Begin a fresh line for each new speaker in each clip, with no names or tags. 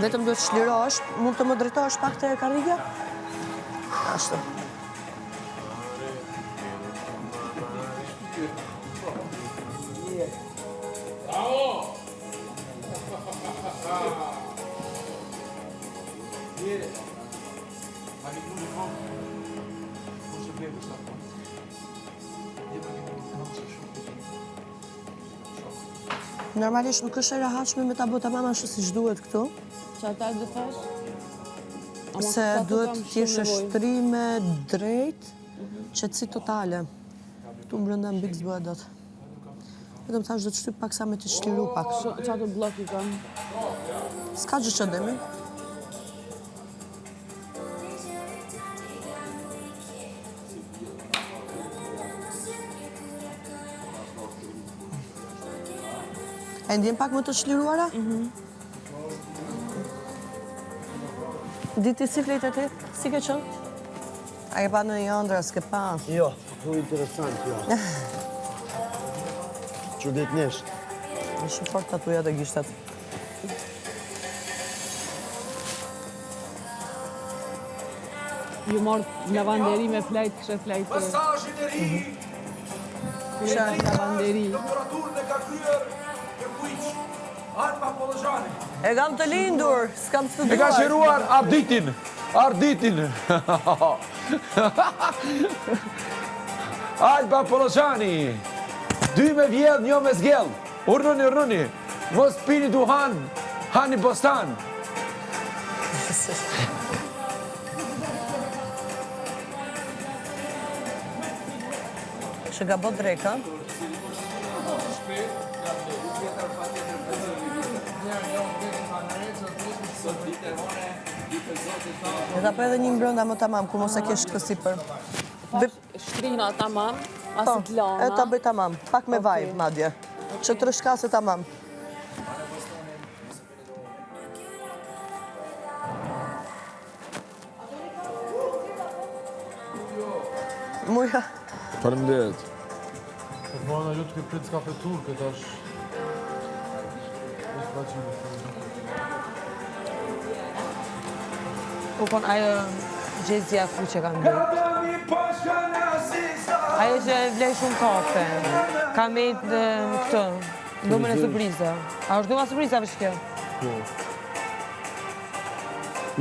Vetëm duhet shlirosh, mund të më drejtosh pak të karrige? Ashtu. Normalisht nuk është e rehatshme me ta bota mama ashtu siç duhet këtu.
Çfarë ta do thash?
Se duhet t'jesh e shtrime drejt, qetësi totale. Këtu brenda mbi s'bëhet dot. Vetëm thash do të shtyp pak sa me të shliru pak.
Çfarë të blloki kam?
S'ka gjë që demi. E ndjen pak më të shliruara? Diti si flet e ti? Si ke qënë? A e pa në një ëndra, s'ke pa?
Jo, ku interesant, jo. Çuditnisht.
Në shumë fort tatuja të gishtat.
Ju morë lavanderi me flajt, kështë flajt...
Masazhin e ri!
Kështë lavanderi.
Laboraturën e ka kryer Kërkuiq, Alba Pollozhani.
E kam të lindur, s'kam studuar.
E ka shëruar Arditin. Alba Pollozhani. 2 me vjedh, 1 me zgjell. Urnoni. Mos pini duhan, hani bostan.
Që ga bot dreka. E ta për edhe një mbrënda më tamam, ku mos e kesh këtë sipër.
Shtrina tamam, asit
E
lana.
ta bëj tamam, pak me vaj, madje. Që të rëshkase tamam. Muja.
Faleminderit.
Po bana lutë ke prit kafe turke tash.
Po kon ajo gjezja fu që kam bërë. Ajo që vlej shumë kafe. Kam e këtë, dhumën e surpriza. A është dhuma surpriza për shkjo?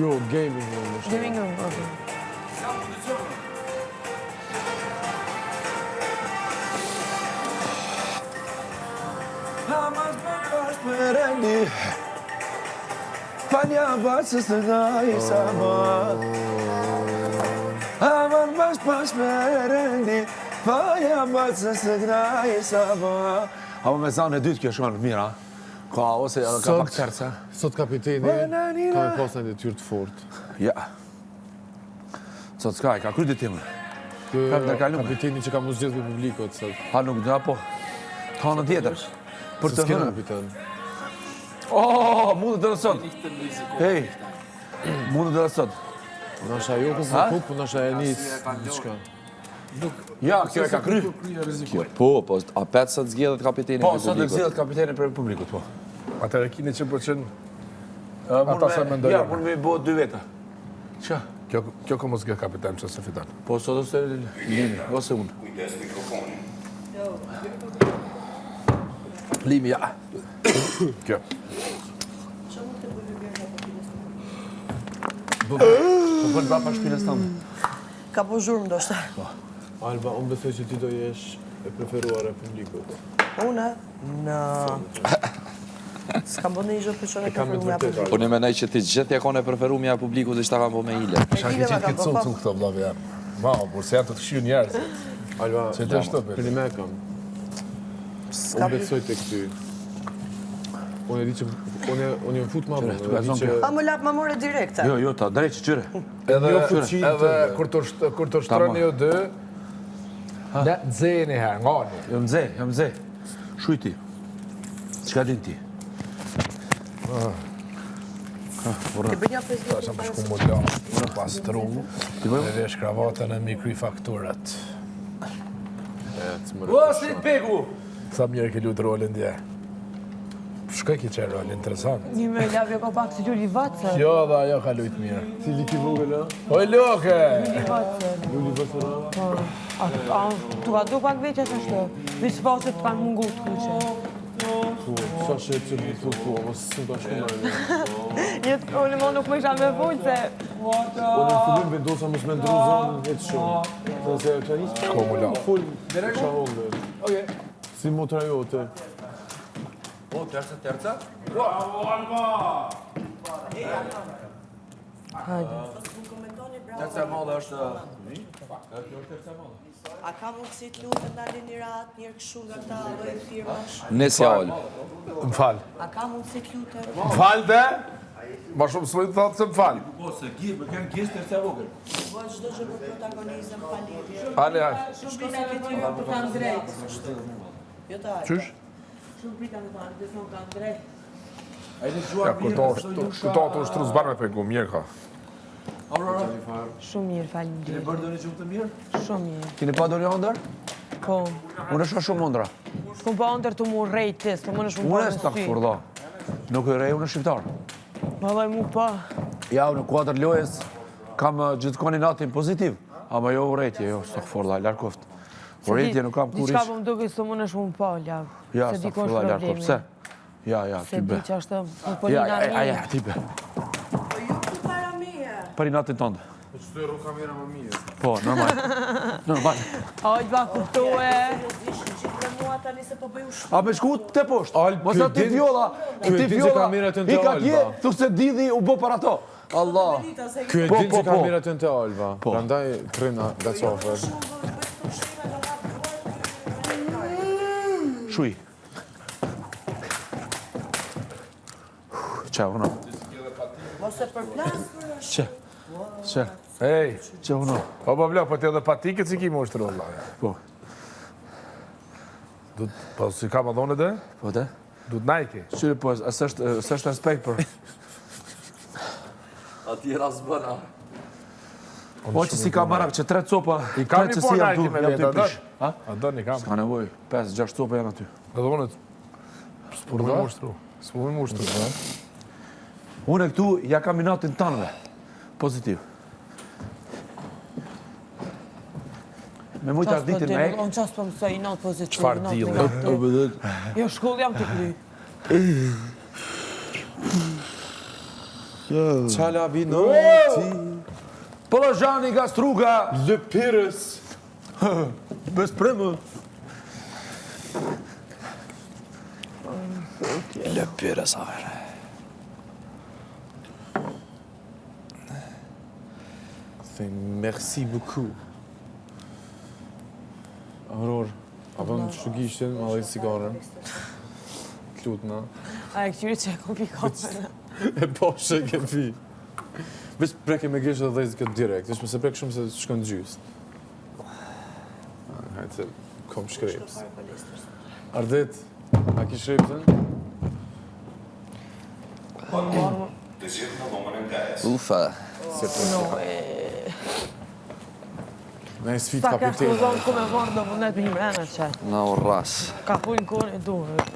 Jo, gaming room është.
Gaming room, ok.
Falja basës të gaj sabat. Aman bash me rendi. Falja basës të gaj sabat. Apo me zanë e dytë kjo shkonë mira. Ka ose ka pak terca.
Sot kapiteni ka me pas një detyrë të fort.
Ja. Sot s'ka, ka kryti timë.
Kapiteni që ka mu zgjedhë për publikot sot.
Ha nuk dhe apo. Ha në tjetër. Për të
s'kena
hënë.
kapiten.
Mundet dhe në sot. Hej. Mundet dhe në sot.
Nasha jo ku për kup, nasha e njësë diçka.
Ja, kjo e ka kry.
Kjo, po, a 5 sot zgjedhet kapiteni
Po,
për
sot e
publikut?
zgjedhet kapiteni për publikut, po.
Atëre kini 100% ata sa mendoj.
Ja, unë me i bëhet 2 veta. Qa?
Kjo ka mos zgjedh kapiten që se fitan.
Po, sot ose Limi, ose unë. Limi, ja.
Kjo.
Po bënë brapa shpilës tëmë.
Ka po zhurmë ndoshta.
Alba, unë besoj që ti do jesh e preferuar e publikut.
Une? Në... S'kam bënë një gjë për qënë e
kam me
preferuar
të vërtetë.
Po në menaj që ti gjithja ka në preferuar e publikut dhe që ta kam po me ile.
Shaki gjithë këtë sonë këto vllave janë. Mao, por se janë të këshirë njerëz.
Alba,
Se të shto për.
për një me kam. Unë besoj të këty. Unë e di që... Unë jam fut ma më.
Pa më lapë më more direkte.
Jo, ta, drejt që qyre.
Edhe kur të shtroni ju dy, ne nxeheni herë, ngani.
Jam ze. Shujti. Qka din ti?
Ti bë një
Ta
Facebook
shëm për shku më la, pas të rungu, dhe vesh kravatën e mikri fakturat.
O, si pegu!
Sa mjerë ke lutë rolin dje. Shkoj ki qenë rol, interesant.
Një me lavje ka pak si Luli Vatësër.
Jo, dhe ajo ka lujt mirë.
Si liki vogël, a?
Oj, Luke!
Luli Vatësër.
Luli vësër, a?
Po. Tu ka du pak veqet ashtu. Vishë pasët kanë mungu të kuqe.
Po, sa që e cërë një thot, po, ama së ka shku marrë.
Jetë unë më nuk më isha me vujtë se...
Unë në fillim vendosa mos me ndru zonën e të shumë. Dhe se e kërë
Komu la.
full qa hongër.
Okej.
Si motra jote.
O, terca?
Hajde.
Terca e madhe është...
A ka mundësi të lutë ndalin një ratë, njërë këshu nga këta lloj firmash?
Nesja olë.
Më falë.
A ka mundësi të lutë?
Më falë dhe? Ma shumë s'më të thotë se më falë.
Po, se më kanë gjesë terca vogël.
Po çdo gjë për protagonizëm pa lidhje.
Ale, hajde.
Shko se ke ty për të drejt. Jo ta.
Qysh?
Shumë prita në banë, dhe s'në kanë drejt.
A i në
Ja,
gjuar
këto të ushtru zbarë me pengu, mirë ka.
Aurora,
Shumë mirë, falim
keni bërë do një gjumë të mirë?
Shumë mirë.
Keni pa do një ndër?
Po.
Unë është shumë ndra.
S'kom pa ndër të mu rejt tis, të më në shumë
Unë
pa
e s'ta furda. Nuk e rej, unë është shqiptar.
Vallaj mu pa.
Ja, unë kuatër lojës kam gjithkoni natin pozitiv. Ama jo urejtje, jo, s'ta furda, larkoft. Urejtje nuk kam kur
Diçka
ish.
po më duke së më në shumë pa, lavë.
Ja,
Se
s'ta
diko është
furda, larkoft.
problemi.
Pse? Ja,
Se
ty
di
be.
që është
Ja,
Polina
ja,
mirë.
ti be.
Po ju ku para meje.
Për i natin tënde.
Po që të e ru kamera më mirë.
Po, normal. Normal.
Ajë ba kuptu e.
Dishin që të mua tani se po bëj ushqim.
A me shku te poshtë.
Al,
Mos
ky
e ti
din-
vjolla.
ky e
Ti
din që
vjolla.
kamerat janë te
I ka
Alba.
tje, thu se didhi u bë para to. Allah.
Ky e
Po,
din
po,
që
po.
kamerat janë të Alba.
Po.
Prandaj trina nga qafër.
Shuj. Qa, uno.
Mos e përplas.
Qa. Qa.
Ej,
Qa, uno.
po bla, po te edhe patike si ki më ushtru, valla.
Po.
Po si ka më dhone dhe?
Po te?
Du të najki.
Qyri, po, s'është respekt për...
A tjera s'bëna.
Po që si ka marak që 3 copa,
I kam
tre
i
që
po
si jam
najki
tu,
me
jam
vete,
tu
a
prish. Ha?
A do një kam.
S'ka nevoj, 5-6 copa janë aty.
Edhe unë s'pu më ushtru. S'pu më ushtru.
Unë e këtu ja kam i natin tanëve. Pozitiv. Me mujtë arditin me ek.
Unë qasë po mësoj i natë pozitiv.
Çfarë
natë
dilli?
negativ. Jo, shkollë jam të kly.
Qala vino ti.
Polazhani gastruga.
Lëpirës.
Bez premë.
Lëpirës, avere.
Thej, merci beaucoup. Auror, apo në shugishtin, ma dhe cigarën. Klutna.
A e këqyri që e kom pikome.
E po shë ke pi. Veç preke me gishtë dhe dhejtë këtë direkt, veç mëse preke shumë se shkën gjyst. Hajtë se kom shkrepës. Ardit, a ki shrepëtën?
Ufa.
Ne e sfit
Ta ka
kapitena.
shkullon ku me marrë do vëndet me një mene që.
Na u ras.
Ka pujnë kone duhet.